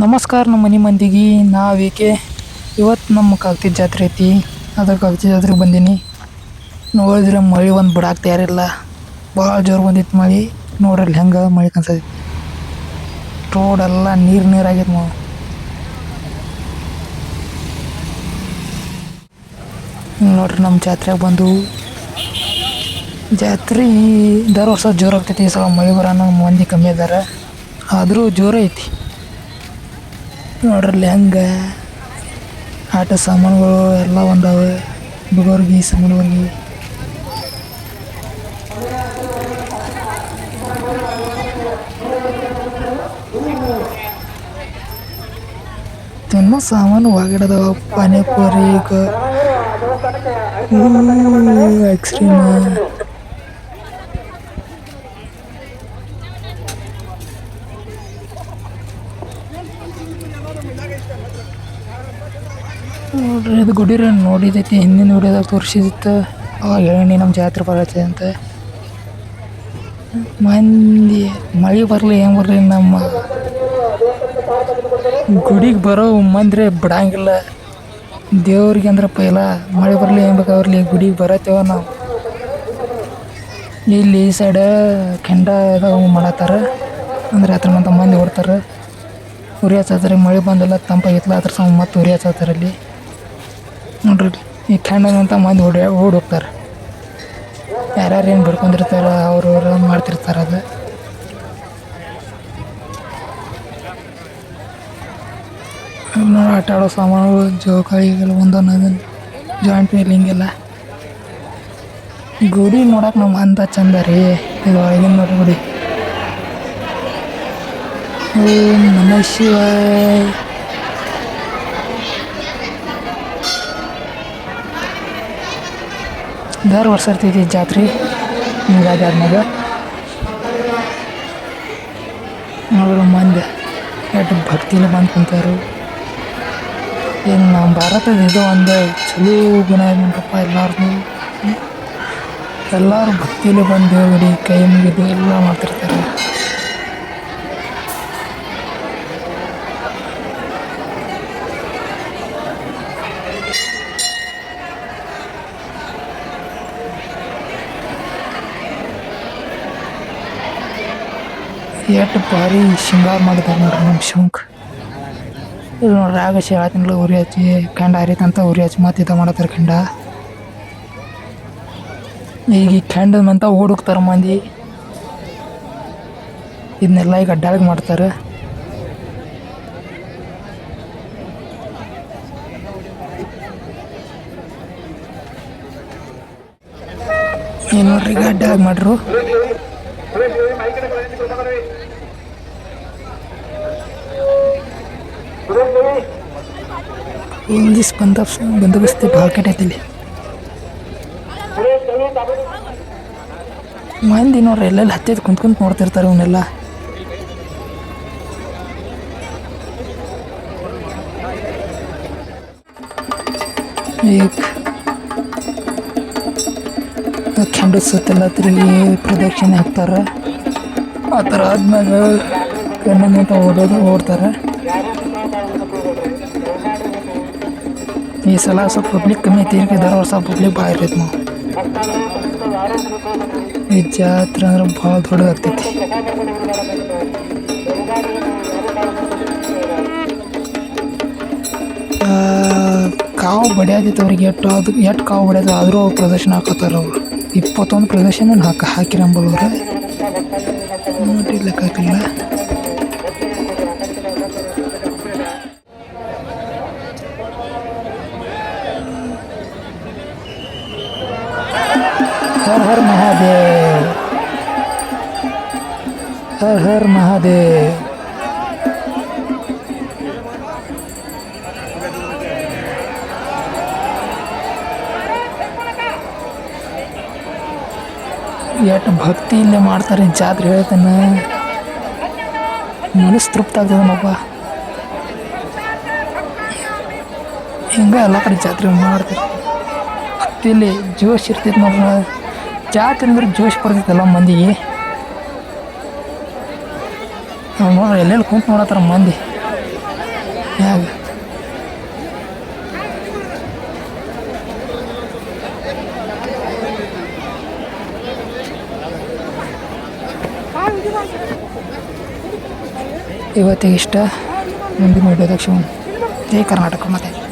ನಮಸ್ಕಾರ ನಮ್ಮ ಮನೆ ಮಂದಿಗೆ. ನಾವೇಕೆ ಇವತ್ತು ನಮ್ಮ ಕಾಗತಿ ಜಾತ್ರೆ ಐತಿ, ಅದ್ರ ಕಾಗತಿ ಜಾತ್ರೆಗೆ ಬಂದೀನಿ. ನೋಡಿದ್ರೆ ಮಳೆ ಒಂದು ಬಿಡಾಕ್ತಾ ಯಾರಿಲ್ಲ, ಭಾಳ ಜೋರು ಬಂದಿತ್ತು ಮಳೆ. ನೋಡ್ರಲ್ಲಿ ಹೆಂಗೆ ಮಳೆ ಕಾಣಿಸ್ತೈತಿ, ರೋಡೆಲ್ಲ ನೀರು ಆಗೈತೆ ನಾವು. ನೋಡ್ರಿ ನಮ್ಮ ಜಾತ್ರೆಗೆ ಬಂದು ಜಾತ್ರೆ ದರ ವರ್ಷ ಜೋರು ಆಗ್ತೈತಿ. ಈ ಸಲ ಮಳೆ ಬರೋಣ ಮಂದಿ ಕಮ್ಮಿ ಅದಾರ, ಆದರೂ ಜೋರು ಐತಿ. ನೋಡ್ರಲ್ಲಿ ಹೆಂಗೆ ಆಟ ಸಾಮಾನುಗಳು ಎಲ್ಲ ಒಂದಾವೆ, ಹುಡುಗರ್ಗೆ ಸಣ್ಣವ್ರಿಗೆ. ತಿನ್ನೋ ಸಾಮಾನು ಹೊರಗಡೆದವ, ಪಾನಿಪುರಿ, ಐಸ್ ಕ್ರೀಮ್. ನೋಡ್ರಿ ಇದು ಗುಡಿರ ನೋಡಿದೈತಿ, ಹಿಂದಿನ ವಿಡಿಯೋದಾಗ ತೋರಿಸಿದಿತ್ತು. ಅವಾಗ ಹೇಳಿ ನಮ್ಮ ಜಾತ್ರೆ ಬರತ್ತೆ ಅಂತ. ಮಂದಿ ಮಳೆ ಬರಲಿ ಹೆಂಗೆ ಬರಲಿ, ನಮ್ಮ ಗುಡಿಗೆ ಬರೋ ಮಂದಿ ಬಿಡಂಗಿಲ್ಲ. ದೇವ್ರಿಗೆ ಅಂದ್ರೆ ಪೈಲ ಮಳೆ ಬರಲಿ ಹೆಂಗೆ ಬೇಕಾಗ್ಲಿ ಗುಡಿಗೆ ಬರತ್ತೇವ ನಾವು. ಇಲ್ಲಿ ಈ ಸೈಡ ಕೆಂಡ ಮಾಡತ್ತಾರ, ಅಂದ್ರೆ ಹತ್ರ ಮಂತ ಮಂದಿ ಓಡ್ತಾರೆ. ಉರಿ ಹಚ್ಚತ್ತಾರೆ, ಮಳೆ ಬಂದಿಲ್ಲ ತಂಪಾಗಿತ್ತಲ್ಲ ಅದ್ರ ಸಮ ಮತ್ತೆ ಉರಿ ಹಚ್ಚತ್ತಾರೆ. ಅಲ್ಲಿ ನೋಡ್ರಿ ಈ ಕೆಂಡಂತ ಮಂದಿ ಓಡಿ ಹೋಗ್ತಾರೆ. ಯಾರ್ಯಾರು ಏನು ಬಿಡ್ಕೊಂಡಿರ್ತಾರ ಅವ್ರವ್ರು ಮಾಡ್ತಿರ್ತಾರೆ. ಅದು ನೋಡಿ ಆಟ ಆಡೋ ಸಾಮಾನುಗಳು, ಜೋಕಾಲಿಗೆಲ್ಲ ಒಂದೊಂದು ಜಾಯಿಂಟ್ ವೀಲ್ ಹಿಂಗೆಲ್ಲ. ಗುಡಿ ನೋಡಕ್ಕೆ ನಮ್ಮ ಅಂದ ಚಂದ ರೀ. ಇದು ಒಳಗಿನ ನೋಡ್ರಿ ಗುಡಿ. ಓಂ ನಮಃ ಶಿವಾಯ. ದರ ವರ್ಷ ಇರ್ತೈತಿ ಜಾತ್ರೆ ಯುಗಾದಿ ಆದ್ಮ್ಯಾಗ. ನೋಡಲು ಮಂದಿ ಎಷ್ಟು ಭಕ್ತಿಲಿ ಬಂದು ಕುಂತಾರು. ಏನು ನಮ್ಮ ಭಾರತದ ಇದು ಒಂದು ಚಲೋ ಗುಣ ಏನಪ್ಪ, ಎಲ್ಲರೂ ಭಕ್ತಿಲಿ ಬಂದು ದೇವಡಿ ಕೈ ಮುಗಿದು ಎಲ್ಲ ಮಾಡ್ತಿರ್ತಾರೆ. ಎಷ್ಟು ಭಾರಿ ಶೃಂಗಾರ ಮಾಡಿದ್ದಾರೆ ನೋಡ್ರಿ ನಮ್ಮ ಶಿವಂಕ್. ಇದು ನೋಡ್ರಿ ಆಗಸ್ಟ್ 7 ತಿಂಗಳು ಉರಿ ಹಚ್ಚಿ ಕೆಂಡ ಹರಿತಂತ ಉರಿ ಹಚ್ಚಿ ಮತ್ತೆ ಇದು ಮಾಡತ್ತಾರೆ ಕೆಂಡ. ಈಗ ಈ ಕೆಂಡದಂತ ಓಡೋಗ್ತಾರೆ ಮಂದಿ. ಇದನ್ನೆಲ್ಲ ಈಗ ಅಡ್ಡಾಳಿಗೆ ಮಾಡ್ತಾರೆ. ಏನು ನೋಡ್ರಿ ಈಗ ಅಡ್ಡಾಳಿಗೆ ಮಾಡ್ರು. ಪೊಲೀಸ್ ಬಂದೋಬಸ್ತಿ ಭಾಳ ಕೆಟ್ಟೈತಿಲ್ಲಿ. ಮಂದಿ ನೋಡ್ರಿ ಎಲ್ಲೆಲ್ಲಿ ಹತ್ತಿದ್ದು ಕುಂತ್ಕೊಂತ ನೋಡ್ತಿರ್ತಾರೆ ಇವನ್ನೆಲ್ಲ. ಈಗ ಕೆಂಡ ಸುತ್ತೆಲ್ಲ ತಿರುಗಿ ಪ್ರದಕ್ಷಿಣೆ ಹಾಕ್ತಾರೆ. ಆ ಥರ ಆದ್ಮ್ಯಾಗ ಕೆಂಡಂತ ಓಡ್ತಾರೆ. ಈ ಸಲ ಸ್ವಲ್ಪ ಪಬ್ಲಿಕ್ ಕಮ್ಮಿ ಐತಿ, ದರ ವರ್ಷ ಪಬ್ಲಿಕ್ ಭಾಳ ಇರ್ತೈತಿ. ನಾವು ಈ ಜಾತ್ರೆ ಅಂದ್ರೆ ಭಾಳ ದೊಡ್ಡದಾಗ್ತೈತಿ. ಕಾವು ಬಡಿಯಾದೈತೆ ಅವ್ರಿಗೆ. ಎಷ್ಟು ಕಾವು ಬಡಿಯೋದು ಆದರೂ ಅವ್ರು ಪ್ರದರ್ಶನ ಹಾಕತ್ತಾರ. ಅವರು 21 ಪ್ರದರ್ಶನ ಹಾಕಿರಂಬಲ್ಲವ್ರೆ ನೋಡಿ ಲೆಕ್ಕ ಹಾಕಿಲ್ಲ. ಹರ್ ಹರ್ ಮಹಾದೇವ್, ಹರ್ ಹರ್ ಮಹಾದೇವ್. ಎಷ್ಟು ಭಕ್ತಿ ಇಲ್ಲೇ ಮಾಡ್ತಾರೆ ಜಾತ್ರೆ. ಹೇಳ್ತಾನೆ ಮನಸ್ಸು ತೃಪ್ತ ಆಗ್ತದನಪ್ಪ. ಹಿಂಗೆ ಎಲ್ಲ ಕಡೆ ಜಾತ್ರೆ ಮಾಡ್ತಾರೆ. ಭಕ್ತಿಯಲ್ಲಿ ಜೋಶ್ ಇರ್ತೈತೆ ನೋಡ್ರಿ. ಜಾತ್ರೆ ಅಂದ್ರೆ ಜೋಶ್ ಬರ್ತೈತಲ್ಲ ಮಂದಿಗೆ. ನೋಡ್ರಿ ಎಲ್ಲೆಲ್ಲಿ ಕುಂತು ನೋಡತ್ತಾರ ಮಂದಿ. ಮ್ಯಾಗ ಇವತ್ತಿಗೆ ಇಷ್ಟ. ಮುಂದಿನ ವಿಡಿಯೋದಾಗ ಸಿಗೋಣ. ಜೈ ಕರ್ನಾಟಕ. ಮತ್ತೆ